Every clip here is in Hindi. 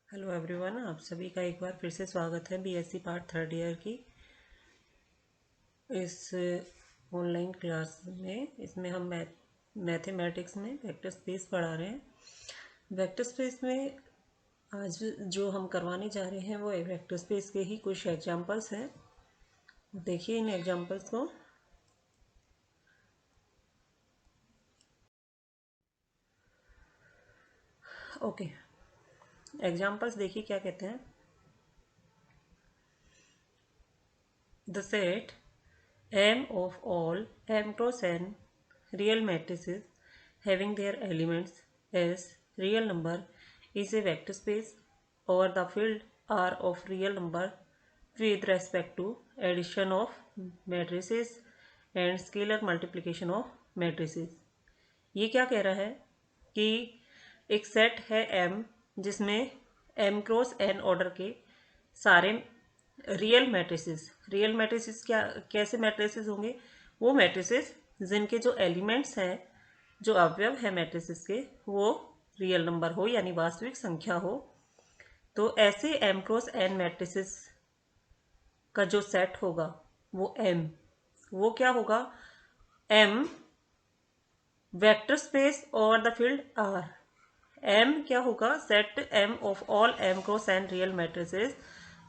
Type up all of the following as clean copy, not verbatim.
हेलो एवरीवन, आप सभी का एक बार फिर से स्वागत है बीएससी पार्ट थर्ड ईयर की इस ऑनलाइन क्लास में। इसमें हम मैथमेटिक्स में वेक्टर स्पेस पढ़ा रहे हैं। वेक्टर स्पेस में आज जो हम करवाने जा रहे हैं वो वेक्टर स्पेस के ही कुछ एग्जांपल्स हैं। देखिए इन एग्जांपल्स को। ओके, एग्जांपल्स देखिए क्या कहते हैं। The set M of all M cross n real matrices having their elements as real number is a vector space over the field R of real number with respect to addition of matrices and scalar multiplication of matrices। ये क्या कह रहा है कि एक सेट है M जिसमें M क्रॉस n ऑर्डर के सारे रियल मैट्रिसेस क्या कैसे मैट्रिसेस होंगे? वो मैट्रिसेस जिनके जो एलिमेंट्स हैं, जो अवयव है मैट्रिसेस के, वो रियल नंबर हो यानी वास्तविक संख्या हो। तो ऐसे m क्रॉस n मैट्रिसेस का जो सेट होगा वो m, वो क्या होगा? m vector space over the field R। m क्या होगा? Set m of all m cross n real matrices.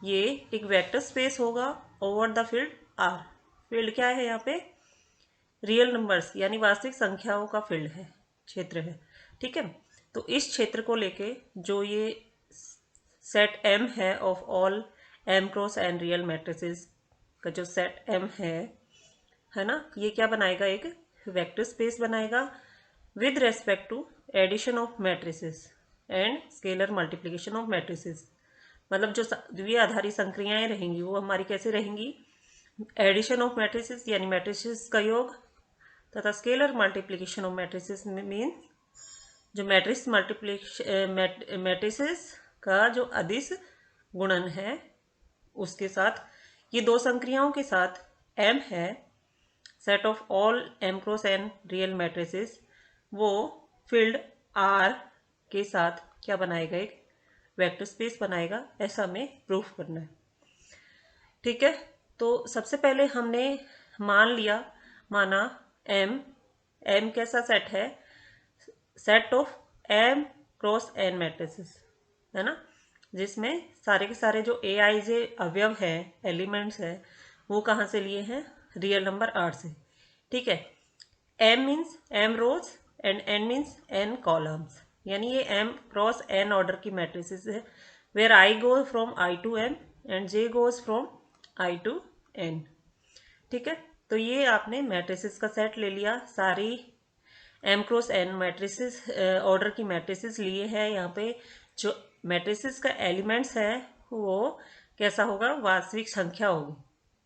ये एक वेक्टर स्पेस होगा over the field R। Field क्या है यहाँ पे? रियल नंबर्स यानी वास्तविक संख्याओं का फील्ड है, क्षेत्र है। ठीक है, तो इस क्षेत्र को लेके जो ये सेट M है of all m cross n real matrices का जो सेट M है ना, ये क्या बनाएगा? एक वेक्टर स्पेस बनाएगा with respect to addition of matrices and scalar multiplication of matrices. मतलब जो द्वितीय आधारी संक्रियाएं रहेंगी वो हमारी कैसे रहेंगी? एडिशन ऑफ मैट्रिसेस यानी मैट्रिसेस का योग, तथा scalar multiplication of matrices mean जो मैट्रिसेस का जो अदिश गुणन है उसके साथ। ये दो संक्रियाओं के साथ M है, set of all M cross n real matrices, वो फील्ड R के साथ क्या बनाएगा? एक वेक्टर स्पेस बनाएगा। ऐसा हमें प्रूफ करना है। ठीक है, तो सबसे पहले हमने माना M कैसा सेट है? Set of M cross n matrices है ना, जिसमें सारे के सारे जो aij अवयव है, एलिमेंट्स है, वो कहाँ से लिए हैं? रियल नंबर R से। ठीक है, M means M rows and N means N columns, यानी ये M क्रॉस N ऑर्डर की मैट्रिसेस है, where I go from I to M and J goes from I to N। ठीक है, तो ये आपने मैट्रिसेस का सेट ले लिया। सारी M cross N matrices order की मैट्रिसेस लिए हैं। यहाँ पे जो मैट्रिसेस का एलिमेंट्स है वो कैसा होगा? वास्तविक संख्या होगी।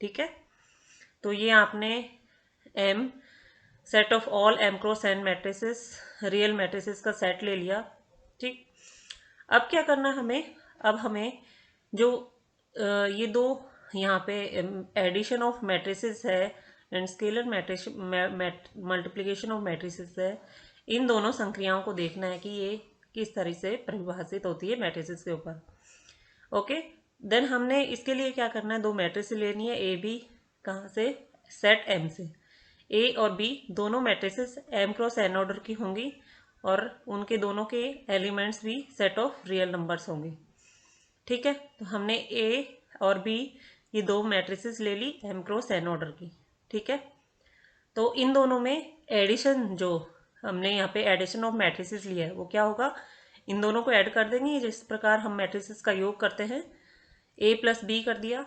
ठीक है, तो ये आपने M set of all M cross N matrices real matrices का सेट ले लिया। ठीक, अब क्या करना हमें? अब हमें जो ये दो यहाँ पे एडिशन ऑफ मैट्रिसेस है and scalar multiplication of matrices है, इन दोनों संक्रियाओं को देखना है कि ये किस तरह से परिभाषित होती है मैट्रिसेस के ऊपर। ओके, देन हमने इसके लिए क्या करना है? दो मैट्रिसेस लेनी है ए बी। कहाँ से? सेट M से। ए और बी दोनों matrices M cross N order की होंगी और उनके दोनों के एलिमेंट्स भी सेट ऑफ रियल नंबर्स होंगे। ठीक है, तो हमने ए और बी ये दो मैट्रिसेस ले ली M क्रॉस N ऑर्डर की। ठीक है, तो इन दोनों में एडिशन, जो हमने यहाँ पे एडिशन ऑफ मैट्रिसेस लिया है, वो क्या होगा? इन दोनों को ऐड कर देंगे जिस प्रकार हम मैट्रिसेस का योग करते हैं। ए प्लस बी कर दिया,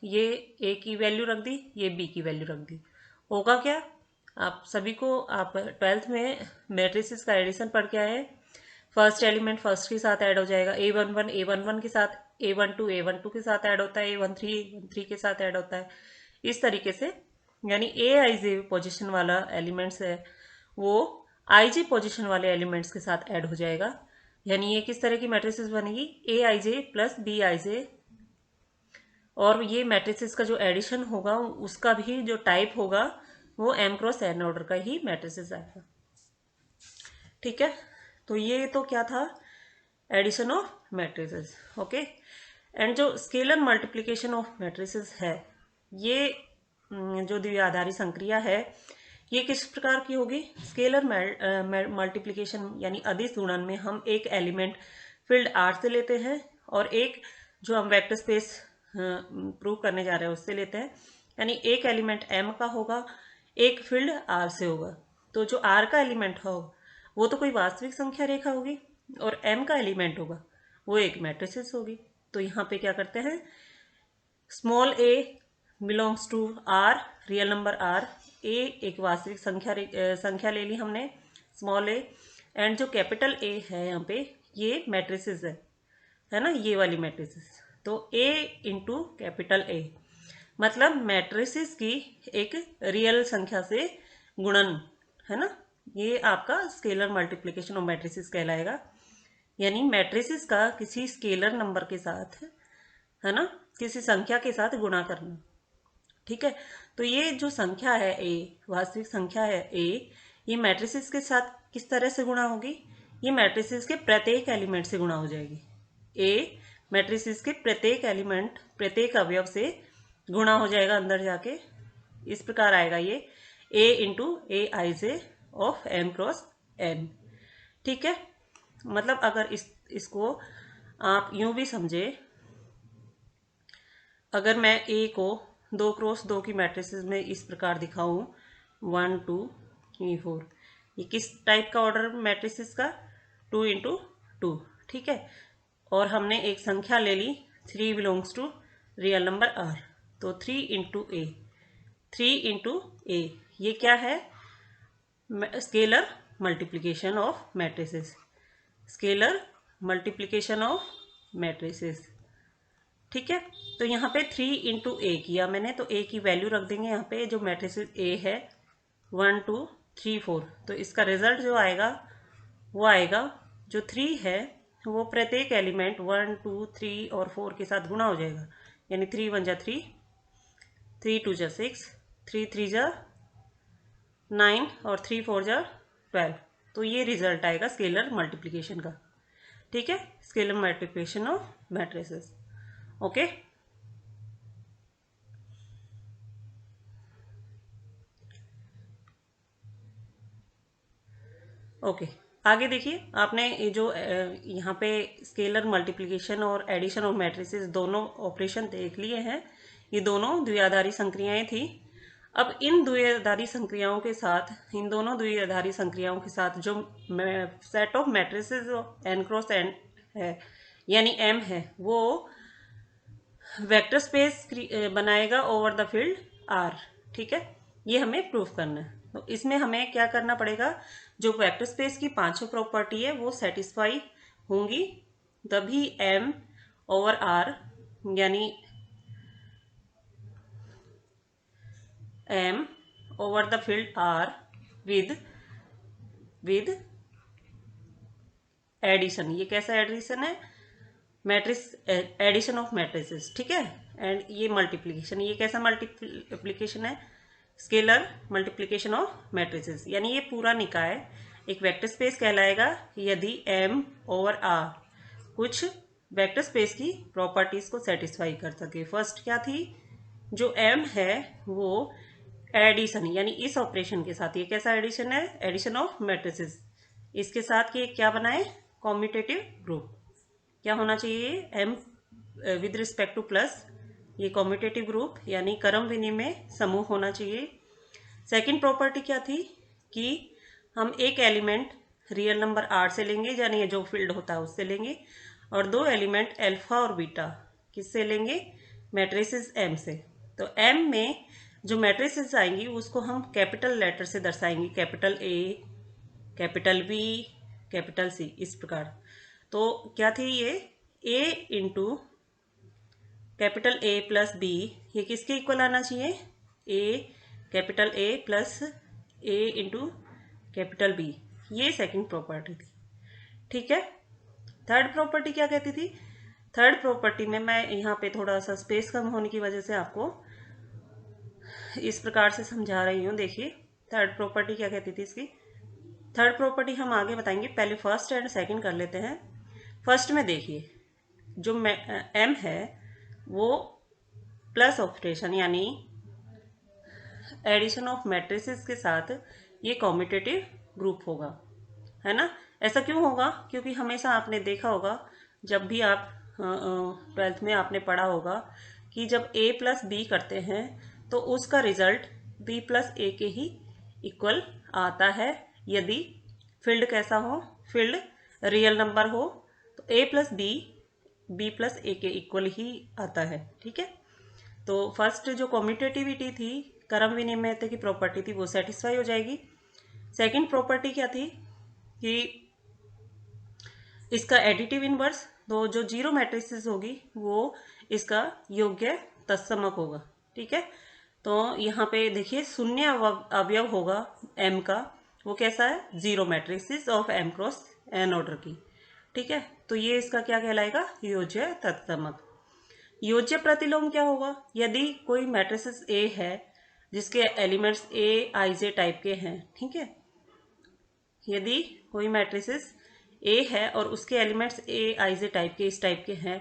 ये ए की वैल्यू रख दी, ये बी की वैल्यू रख दी। होगा क्या? आप सभी को, आप 12th में मैट्रिसेस का एडिशन पढ़ के आए। फर्स्ट एलिमेंट फर्स्ट के साथ ऐड हो जाएगा, A11 के साथ, A12 के साथ ऐड होता है, A13 के साथ ऐड होता है। इस तरीके से यानी aij पोजीशन वाला एलिमेंट्स है वो ij पोजीशन वाले एलिमेंट्स के साथ ऐड हो जाएगा। यानी ये किस तरह की मैट्रिसेस बनेगी? aij प्लस bij, और ये मैट्रिसेस का जो एडिशन होगा उसका भी जो टाइप होगा वो M क्रॉस N ऑर्डर का ही मैट्रिसेस आएगा। ठीक है, तो ये तो क्या था? Addition of matrices. Okay, and जो स्केलर मल्टीप्लिकेशन ऑफ मैट्रिसेस है, ये जो द्विआधारी संक्रिया है, ये किस प्रकार की होगी? स्केलर मल्टीप्लिकेशन यानी अदिश गुणन में हम एक एलिमेंट फील्ड R से लेते हैं और एक जो हम वेक्टर स्पेस प्रूव करने जा रहे हैं उससे लेते हैं, यानी एक एलिमेंट M का होगा, एक फील्ड R से होगा। तो जो R का एलिमेंट होगा वो तो कोई वास्तविक संख्या रेखा होगी और M का एलिमेंट होगा वो एक मैट्रिसेस होगी। तो यहाँ पे क्या करते हैं, small a belongs to R, real number R, a एक वास्तविक संख्या ले ली हमने स्मॉल a, एंड जो कैपिटल A है यहाँ पे ये मैट्रिसेस है ना, ये वाली मैट्रिसेस। तो a इंटू कैपिटल A मतलब मैट्रिसेस की एक रियल संख्या से गुणन है ना, ये आपका स्केलर मल्टीप्लिकेशन ऑफ मैट्रिसेस कहलाएगा। यानी मैट्रिसेस का किसी स्केलर नंबर के साथ है ना, किसी संख्या के साथ गुणा करना। ठीक है, तो ये जो संख्या है a, वास्तविक संख्या है a, ये मैट्रिसेस के साथ किस तरह से गुणा होगी? ये मैट्रिसेस के प्रत्येक एलिमेंट से गुणा हो जाएगी। a मैट्रिसेस के प्रत्येक एलिमेंट, प्रत्येक अवयव से गुणा हो जाएगा अंदर जाके। इस प्रकार आएगा ये a into A I J of m cross n। ठीक है, मतलब अगर इसको आप यूं भी समझे, अगर मैं a को 2 क्रॉस 2 की मैट्रिसेस में इस प्रकार दिखाऊं 1 2 3 4, ये किस टाइप का ऑर्डर मैट्रिसेस का? 2 इंटू 2। ठीक है, और हमने एक संख्या ले ली 3 belongs to real number R, तो 3 इंटू ए, 3 इंटू ए, ये क्या है? Scalar multiplication of matrices, scalar multiplication of matrices. ठीक है, तो यहाँ पे 3 इंटू ए किया मैंने, तो ए की वैल्यू रख देंगे यहाँ पे, जो मैट्रिसेस ए है 1 2 3 4, तो इसका रिजल्ट जो आएगा वो आएगा, जो 3 है वो प्रत्येक एलिमेंट 1 2 3 और 4 के साथ गुणा हो जाएगा, यानी 3 1 जा 3, 3 2 जा 6, 3 3 जा 9 और 3 4 जा 12। तो ये रिजल्ट आएगा स्केलर मल्टीप्लिकेशन का। ठीक है, scalar multiplication of matrices. Okay, okay, आगे देखिए, आपने ये जो यहाँ पे स्केलर मल्टीप्लिकेशन और एडिशन ऑफ मैट्रिसेस दोनों ऑपरेशन देख लिए हैं। ये दोनों द्विआधारी संक्रियाएं थी। अब इन द्विआधारी संक्रियाओं के साथ, इन दोनों द्विआधारी संक्रियाओं के साथ जो set of matrices n cross n है यानी m है, वो वेक्टर स्पेस बनाएगा ओवर द फील्ड R। ठीक है, ये हमें प्रूफ करना है। तो इसमें हमें क्या करना पड़ेगा, जो वेक्टर स्पेस की पांचों प्रॉपर्टी है वो सेटिस्फाई होंगी, तभी M ओवर R यानी M over the field R with addition. ये कैसा एडिशन है? Matrix addition of matrices. ठीक है, एंड ये मल्टीप्लिकेशन, ये कैसा मल्टीप्लिकेशन है? Scalar multiplication of matrices. यानी ये पूरा निकाय एक वेक्टर स्पेस कहलाएगा यदि M ओवर R कुछ वेक्टर स्पेस की प्रॉपर्टीज को सेटिस्फाई कर सके। फर्स्ट क्या थी, जो M है वो एडिशन, यानी इस ऑपरेशन के साथ, ये कैसा एडिशन है? Addition of matrices. इसके साथ ये क्या बनाए? Commutative group. क्या होना चाहिए? M with respect to plus, ये कॉम्यूटेटिव ग्रुप यानी क्रम विनिमय समूह होना चाहिए। सेकंड प्रॉपर्टी क्या थी कि हम एक एलिमेंट रियल नंबर R से लेंगे, यानी जो फील्ड होता है उससे लेंगे, और दो एलिमेंट अल्फा और बीटा किससे लेंगे? मैट्रिसेस M से। तो M में जो मैट्रिसेस आएंगी उसको हम कैपिटल लेटर से दर्शाएंगे, capital A, capital B, capital C, इस प्रकार। तो क्या थी ये? A into capital A plus B, ये किसके इक्वल आना चाहिए? Capital A plus A into capital B, ये सेकंड प्रॉपर्टी थी। ठीक है, थर्ड प्रॉपर्टी क्या कहती थी? थर्ड प्रॉपर्टी में मैं यहाँ पे थोड़ा सा स्पेस कम होने की वजह से आपको इस प्रकार से समझा रही हूँ। देखिए, थर्ड प्रॉपर्टी क्या कहती थी इसकी। थर्ड प्रॉपर्टी हम आगे बताएंगे, पहले फर्स्ट एंड सेकंड कर लेते हैं। फर्स्ट में देखिए जो m है वो प्लस ऑपरेशन यानी एडिशन ऑफ मैट्रिसेस के साथ ये कॉम्यूटेटिव ग्रुप होगा, है ना। ऐसा क्यों होगा? क्योंकि हमेशा आपने देखा होगा, जब भी आप 12th में आपने पढ़ा होगा कि जब a प्लस बी करते हैं तो उसका रिजल्ट b प्लस ए के ही इक्वल आता है। यदि फील्ड कैसा हो, फील्ड रियल नंबर हो तो a प्लस बी प्लस ए के इक्वल ही आता है, ठीक है। तो फर्स्ट जो कॉम्यूटेटिविटी थी, क्रम विनिमयता की प्रॉपर्टी थी, वो सेटिस्फाई हो जाएगी। सेकंड प्रॉपर्टी क्या थी कि इसका एडिटिव इनवर्स, तो जो जीरो मैट्रिसेस होगी वो इसका योग्य तत्समक होगा, ठीक है। तो यहाँ पे देखिए शून्य अवयव होगा m का, वो कैसा है? Zero matrices of m cross n order की, ठीक है। तो ये इसका क्या कहलाएगा? योज्य तत्समक। योज्य प्रतिलोम क्या होगा? यदि कोई मैट्रिसेस A है जिसके elements A I J type के हैं, ठीक है, यदि कोई मैट्रिसेस A है और उसके elements A I J type के, इस टाइप के हैं,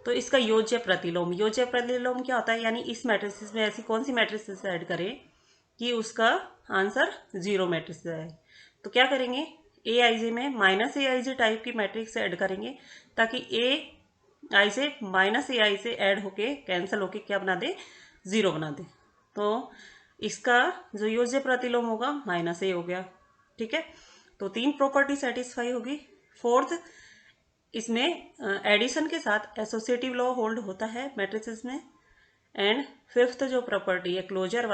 तो इसका योज्य प्रतिलोम। योज्य प्रतिलोम क्या होता है? यानी इस मैट्रिसेस में ऐसी कौन सी मैट्रिसेस ऐड करें कि उसका आंसर जीरो मैट्रिसेस आए। तो क्या करेंगे? A I J में minus A I J type की मैट्रिक्स ऐड करेंगे ताकि A I से माइनस A I से ऐड होके कैंसिल होके क्या बना दे? जीरो बना दे। तो इसका जो योज्य प्रतिलोम होगा माइनस A हो गया, ठीक है। तो तीन प्रॉपर्टी सेटिस्फाई होगी। फोर्थ, इसमें एडिशन के साथ एसोसिएटिव लॉ होल्ड होता है मैट्रिसेस में। एंड फिफ्थ जो प्रॉपर्टी है क्लोजर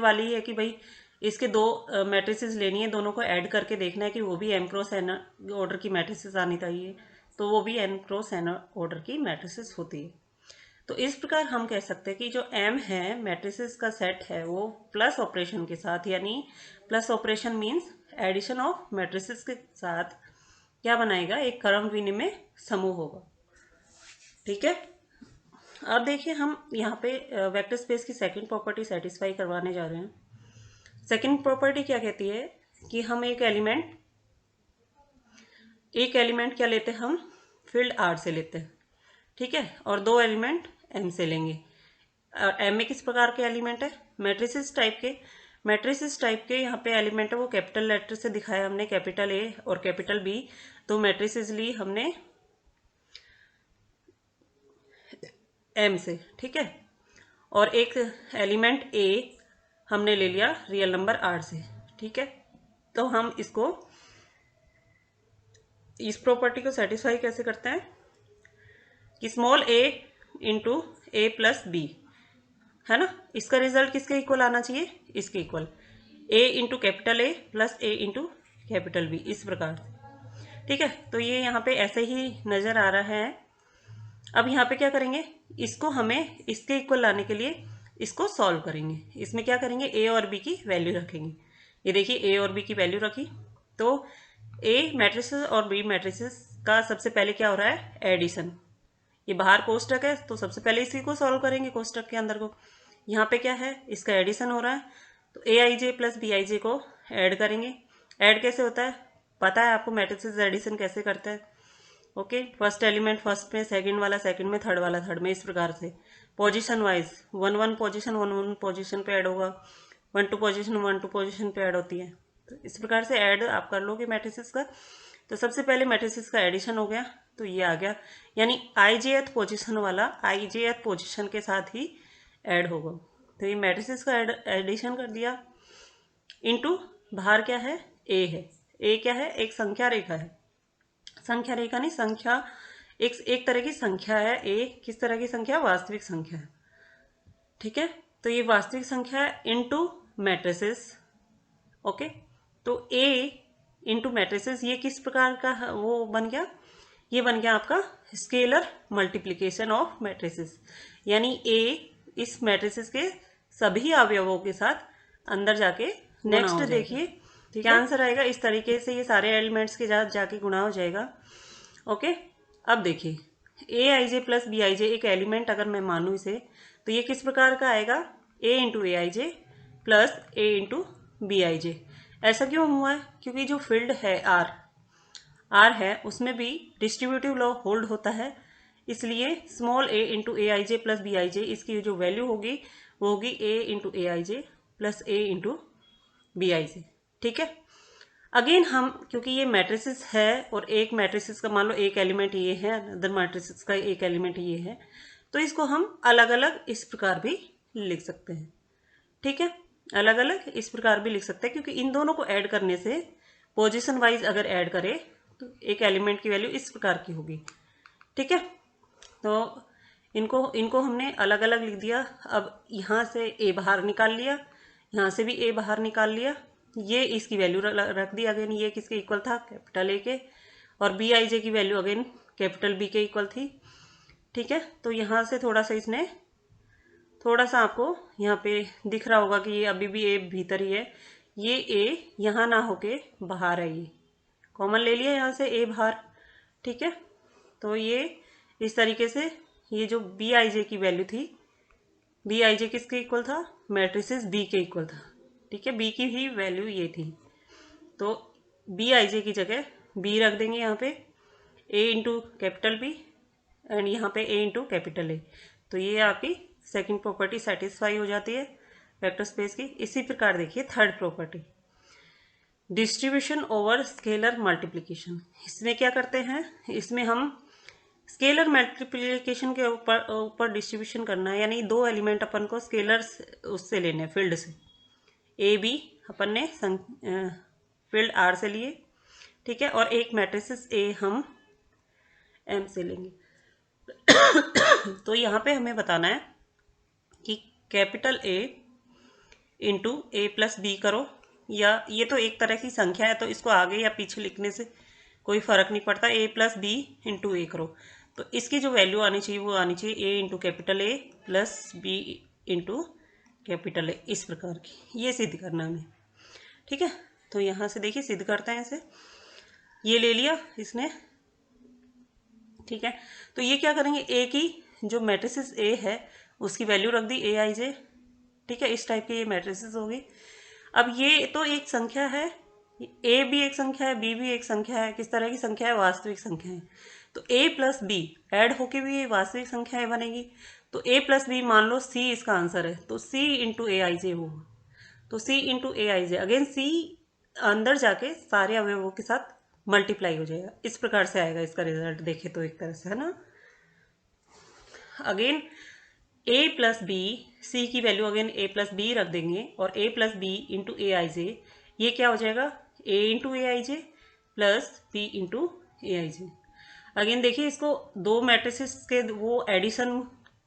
वाली है कि भाई इसके दो मैट्रिसेस लेनी है, दोनों को ऐड करके देखना है कि वो भी m क्रॉस n ऑर्डर की मैट्रिसेस आनी चाहिए, तो वो भी n क्रॉस n ऑर्डर की मैट्रिसेस होती है। तो इस प्रकार हम कह सकते हैं कि जो m है मैट्रिसेस का सेट है वो प्लस ऑपरेशन के साथ, यानी plus operation means addition of matrices के साथ क्या बनाएगा? एक क्रम विनिमय समूह होगा, ठीक है। अब देखिए हम यहाँ पे वेक्टर स्पेस की सेकंड प्रॉपर्टी सेटिस्फाई करवाने जा रहे हैं। सेकंड प्रॉपर्टी क्या कहती है कि हम एक एलिमेंट क्या लेते हैं? हम फील्ड R से लेते हैं, ठीक है, और दो एलिमेंट M से लेंगे। और M में किस प्रकार के एलिमेंट है? मैट्रिसेस टाइप के। मैट्रिसेस टाइप के यहाँ पे एलिमेंट है वो कैपिटल लेटर से दिखाया हमने, कैपिटल A और कैपिटल B, तो मैट्रिसेस ली हमने M से, ठीक है। और एक एलिमेंट A हमने ले लिया रियल नंबर R से, ठीक है। तो हम इसको इस प्रॉपर्टी को सेटिस्फाई कैसे करते हैं कि small a into A plus B, है ना, इसका रिजल्ट किसके इक्वल आना चाहिए? इसके equal, a into capital A plus a into capital B, इस प्रकार से, ठीक है। तो ये यहाँ पे ऐसे ही नजर आ रहा है। अब यहाँ पे क्या करेंगे? इसको हमें इसके इक्वल लाने के लिए इसको सॉल्व करेंगे। इसमें क्या करेंगे? a और b की वैल्यू रखेंगे। ये देखिए a और b की वैल्यू रखी, तो a मैट्रिसेस और b मैट्रिसेस का सबसे पहले क्या हो रहा है? एडिशन। ये बाहर कोष्टक है तो सबसे पहले इसी को सॉल्व करेंगे कोष्टक के अंदर को। यहाँ पे क्या है? इसका एडिशन हो रहा है, तो ए I J plus B I जे को ऐड करेंगे। ऐड कैसे होता है? पता है आपको मैट्रिसेस एडिशन कैसे करते हैं? ओके, फर्स्ट एलिमेंट फर्स्ट में, सेकंड वाला सेकंड में, थर्ड वाला थर्ड में, इस प्रकार से पोजीशन वाइज वन पोजीशन पे ऐड होगा, वन टू पोजीशन पे ऐड होती है। तो इस प्रकार से ऐड आप कर लोगे मैट्रिसेस का। तो सबसे पहले मैट्रिसेस का एडिशन हो गया, तो ये आ गया, यानी IJth पोजीशन वाला IJth पोजीशन के साथ ही ऐड होगा। तो ये मैट्रिसेस का एडिशन कर दिया, इनटू बाहर क्या है? A है। A क्या है? एक संख्या रेखा है। संख्या रेखा नहीं, संख्या एक तरह की संख्या है। A किस तरह की संख्या? वास्तविक संख्या है, ठीक है। तो ये वास्तविक संख्या है इनटू मैट्रिसेस, ओके। तो A इंटू मैट्रिसेस ये किस प्रकार का वो बन गया? ये बन गया आपका स्केलर मल्टीप्लिकेशन ऑफ मैट्रिसेस, यानी A इस मैट्रिसेस के सभी अवयवों के साथ अंदर जाके नेक्स्ट देखिए क्या आंसर आएगा। इस तरीके से ये सारे एलिमेंट्स के साथ जाके गुणा हो जाएगा, ओके। अब देखिए ए I J plus B I जे एक एलिमेंट अगर मैं मानूँ इसे, तो ये किस प्रकार का आएगा? A into A I J plus A into B I J. ऐसा क्यों हुआ है? क्योंकि जो फील्ड है आर है उसमें भी डिस्ट्रीब्यूटिव लॉ होल्ड होता है, इसलिए small a into A I J plus B I J इसकी जो वैल्यू होगी वो होगी a into A I J plus a into B I J. ठीक है, अगेन हम क्योंकि ये मैट्रिसेस है और एक मैट्रिसेस का मान लो एक एलिमेंट ये है, अदर मैट्रिसेस का एक एलिमेंट ये है, तो इसको हम अलग अलग इस प्रकार भी लिख सकते हैं। ठीक है, अलग अलग इस प्रकार भी लिख सकते हैं क्योंकि इन दोनों को ऐड करने से पोजीशन वाइज अगर ऐड करें तो एक एलिमेंट की वैल्यू इस प्रकार की होगी। ठीक है, तो इनको हमने अलग अलग लिख दिया। अब यहाँ से ए बाहर निकाल लिया, यहाँ से भी ए बाहर निकाल लिया, ये इसकी वैल्यू रख दी अगेन, ये किसके इक्वल था, कैपिटल ए के, और बी आई जे की वैल्यू अगेन कैपिटल बी के इक्वल थी। ठीक है, तो यहाँ से थोड़ा सा इसने थोड़ा सा आपको यहाँ पे दिख रहा होगा कि ये अभी भी ए भीतर ही है, ये ए यहाँ ना होके बाहर है, ये कॉमन ले लिया यहाँ से ए बाहर। ठीक है, तो ये इस तरीके से ये जो बी आई जे की वैल्यू थी, बी आई जे किसके इक्वल था, मैट्रिसेस बी के इक्वल था। ठीक है, बी की ही वैल्यू ये थी, तो बी आई जे की जगह बी रख देंगे यहाँ पे, ए इंटू कैपिटल बी एंड यहाँ पे ए इंटू कैपिटल ए, तो ये आपकी सेकंड प्रॉपर्टी सेटिस्फाई हो जाती है वेक्टर स्पेस की। इसी प्रकार देखिए third property, distribution over scalar multiplication. इसमें क्या करते हैं, इसमें हम स्केलर मल्टीप्लिकेशन के ऊपर डिस्ट्रीब्यूशन करना है, यानी दो एलिमेंट अपन को स्केलर उससे लेने हैं, फील्ड से। ए बी अपन ने फील्ड आर से लिए, ठीक है, और एक मैट्रिसेस ए हम एम से लेंगे। तो यहाँ पे हमें बताना है कि capital A into A plus B करो, या ये तो एक तरह की संख्या है तो इसको आगे या पीछे लिखने से कोई फर्क नहीं पड़ता, ए प्लस बी इंटू ए करो, तो इसकी जो वैल्यू आनी चाहिए वो आनी चाहिए A into capital A plus B into capital A, इस प्रकार की, ये सिद्ध करना हमें। ठीक है, तो यहाँ से देखिए सिद्ध करते हैं इसे, ये ले लिया इसने। ठीक है, तो ये क्या करेंगे, ए की जो मैट्रिसेस ए है उसकी वैल्यू रख दी ए आई जे। ठीक है, इस टाइप की ये मैट्रिसेस होगी। अब ये तो एक संख्या है, ए भी एक संख्या है, बी भी एक संख्या है, किस तरह की संख्या है, वास्तविक संख्या है, तो ए प्लस बी ऐड होके भी ये वास्तविक संख्याएं बनेगी। तो ए प्लस बी मान लो सी इसका आंसर है, तो सी इंटू ए आई जे होगा, तो सी into A I J, again सी अंदर जाके सारे अवयवों के साथ मल्टीप्लाई हो जाएगा, इस प्रकार से आएगा इसका रिजल्ट, देखे तो एक तरह से, है ना। अगेन ए प्लस बी, सी की वैल्यू अगेन ए प्लस बी रख देंगे, और ए plus B into A I जे, ये क्या हो जाएगा, ए into A I J plus B into A I J. Again देखिए इसको दो मैट्रिसेस के वो एडिशन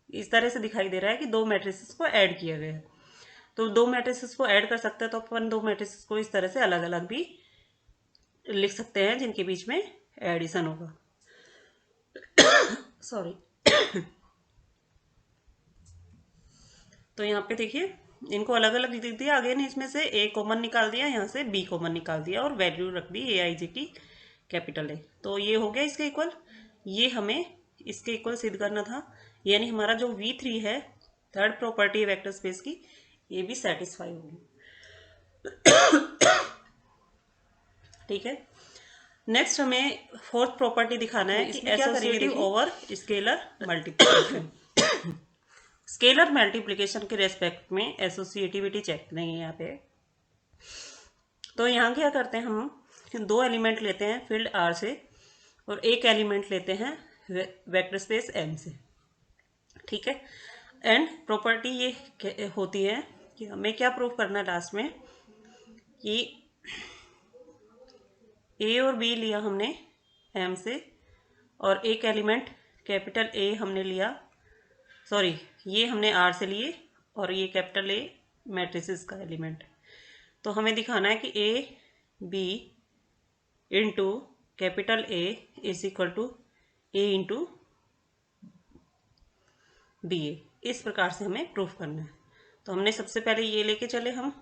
इस तरह से दिखाई दे रहा है कि दो मैट्रिसेस को ऐड किया गया है, तो दो मैट्रिसेस को ऐड कर सकते हैं, तो अपन दो मैट्रिसेस को इस तरह से अलग अलग भी लिख सकते हैं जिनके बीच में एडिशन होगा। सॉरी। तो यहाँ पे देखिए इनको अलग अलग लिख दिया, अगेन इसमें से ए कॉमन निकाल दिया, यहाँ से बी कॉमन निकाल दिया, और वैल्यू रख दी ए आई जे की कैपिटल ए, तो ये हो गया इसके इक्वल। ये हमें इसके इक्वल सिद्ध करना था, यानी हमारा जो V3 है, थर्ड प्रॉपर्टी है वेक्टर स्पेस की, ये भी सेटिस्फाई होगी। ठीक है, नेक्स्ट हमें फोर्थ प्रॉपर्टी दिखाना है कि associative over scalar multiplication. Scalar multiplication के रेस्पेक्ट में एसोसिएटिविटी चेक करेंगे यहाँ पे। तो यहाँ क्या करते हैं, हम दो एलिमेंट लेते हैं फील्ड आर से, और एक एलिमेंट लेते हैं वेक्टर स्पेस एम से। ठीक है, एंड प्रॉपर्टी ये होती है कि हमें क्या प्रूव करना है लास्ट में, कि ए और बी लिया हमने एम से, और एक एलिमेंट कैपिटल ए हमने लिया, सॉरी ये हमने आर से लिए, और ये कैपिटल ए मैट्रिसेस का एलिमेंट। तो हमें दिखाना है कि A B into capital A is equal to A into B A, इस प्रकार से हमें प्रूफ करना है। तो हमने सबसे पहले ये लेके चले, हम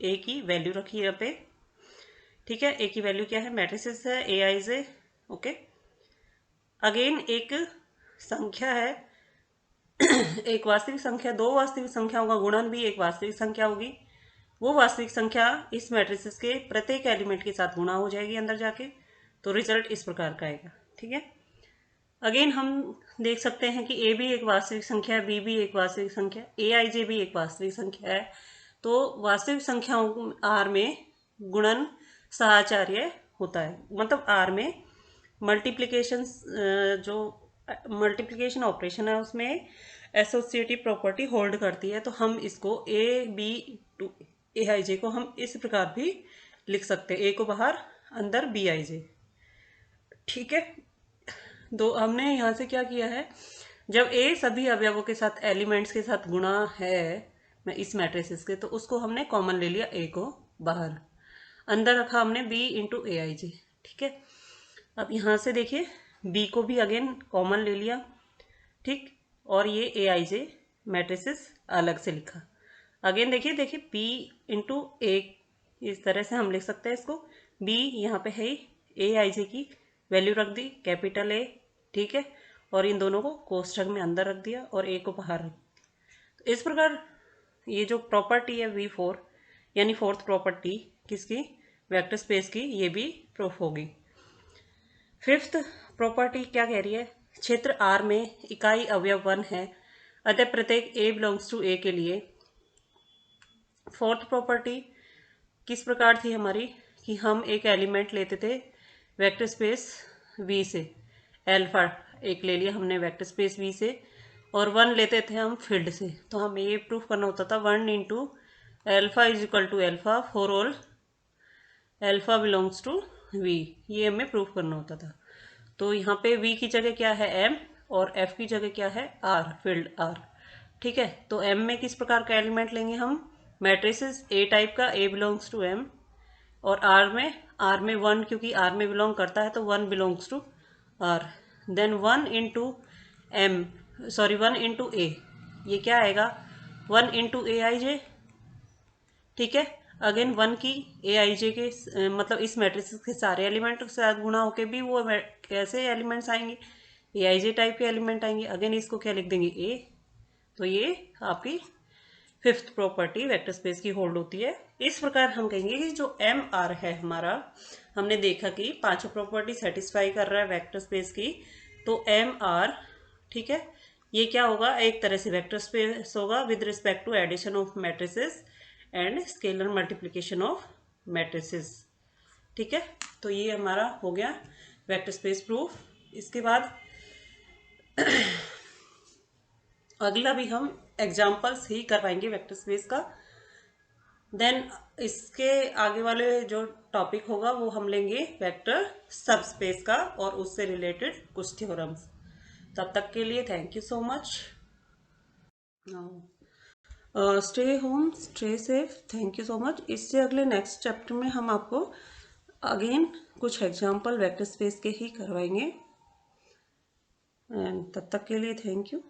ए की वैल्यू रखी यहाँ पे। ठीक है, ए की वैल्यू क्या है, मैट्रिसेस है ए आई जे। ओके, अगेन एक संख्या है, एक वास्तविक संख्या, दो वास्तविक संख्याओं का गुणन भी एक वास्तविक संख्या होगी। वो वास्तविक संख्या इस मैट्रिसेस के प्रत्येक एलिमेंट के साथ गुणा हो जाएगी अंदर जाके, तो रिजल्ट इस प्रकार का आएगा। ठीक है, अगेन हम देख सकते हैं कि ए भी एक वास्तविक संख्या है, बी भी एक वास्तविक संख्या है, ए आई जे भी एक वास्तविक संख्या है। तो वास्तविक संख्याओं आर में गुणन साहचर्य होता है, मतलब आर में मल्टीप्लिकेशन जो मल्टीप्लिकेशन ऑपरेशन है उसमें एसोसिएटिव प्रॉपर्टी होल्ड करती है। तो हम इसको A B to A I जे को हम इस प्रकार भी लिख सकते हैं, ए को बाहर अंदर बी आई जे। ठीक है, तो हमने यहाँ से क्या किया है, जब ए सभी अवयवों के साथ एलिमेंट्स के साथ गुणा है मैं इस मैट्रिसेस के, तो उसको हमने कॉमन ले लिया, ए को बाहर अंदर रखा हमने B into A I J. ठीक है, अब यहाँ से देखिए बी को भी अगेन कॉमन ले लिया, ठीक, और ये ए आई जे मैट्रिसेस अलग से लिखा। अगेन देखिए बी इंटू ए, इस तरह से हम लिख सकते हैं इसको। बी यहाँ पे है ए आई जे की वैल्यू रख दी कैपिटल ए, ठीक है, और इन दोनों को कोष्ठक में अंदर रख दिया और ए को बाहर रख दिया। तो इस प्रकार ये जो प्रॉपर्टी है V4 यानी फोर्थ प्रॉपर्टी किसकी, वेक्टर स्पेस की, ये भी प्रूफ होगी। फिफ्थ प्रॉपर्टी क्या कह रही है, क्षेत्र R में इकाई अवयव 1 है, अतः प्रत्येक A बिलोंग्स टू A के लिए। फोर्थ प्रॉपर्टी किस प्रकार थी हमारी, कि हम एक एलिमेंट लेते थे वेक्टर स्पेस V से, एल्फा एक ले लिया हमने वेक्टर स्पेस V से, और 1 लेते थे हम फील्ड से। तो हमें ये प्रूफ करना होता था 1 into alpha is equal to alpha for all alpha belongs to V, ये हमें प्रूफ करना होता था। तो यहाँ पे V की जगह क्या है M, और F की जगह क्या है R, फील्ड R। ठीक है, तो M में किस प्रकार का एलिमेंट लेंगे हम, मैट्रिसेस A टाइप का, A बिलोंग्स टू M, और R में 1, क्योंकि R में बिलोंग करता है तो 1 belongs to R। Then 1 into M, sorry 1 into A, ये क्या आएगा 1 इंटू ए आई जे। ठीक है, अगेन 1 की ए आई जे के मतलब इस मैट्रिक्स के सारे एलिमेंट के साथ गुणा होके भी वो कैसे एलिमेंट्स आएंगे, ए आई जे टाइप के एलिमेंट आएंगे। अगेन इसको क्या लिख देंगे ए। तो ये आपकी फिफ्थ प्रॉपर्टी वेक्टर स्पेस की होल्ड होती है। इस प्रकार हम कहेंगे कि जो एम आर है हमारा, हमने देखा कि पांचों प्रॉपर्टी सेटिस्फाई कर रहा है वेक्टर स्पेस की, तो एम आर, ठीक है, ये क्या होगा, एक तरह से वेक्टर स्पेस होगा with respect to addition of matrices and scalar multiplication of matrices. ठीक है, तो ये हमारा हो गया वेक्टर स्पेस प्रूफ। इसके बाद अगला भी हम एग्जाम्पल्स ही करवाएंगे वेक्टर स्पेस का। देन इसके आगे वाले जो टॉपिक होगा वो हम लेंगे वेक्टर सबस्पेस का और उससे रिलेटेड कुछ थ्योरम्स। तब तक के लिए thank you so much. Stay home, stay safe, thank you so much. इससे अगले नेक्स्ट चैप्टर में हम आपको अगेन कुछ एग्जाम्पल वेक्टर स्पेस के ही करवाएंगे। एंड तब तक के लिए थैंक यू।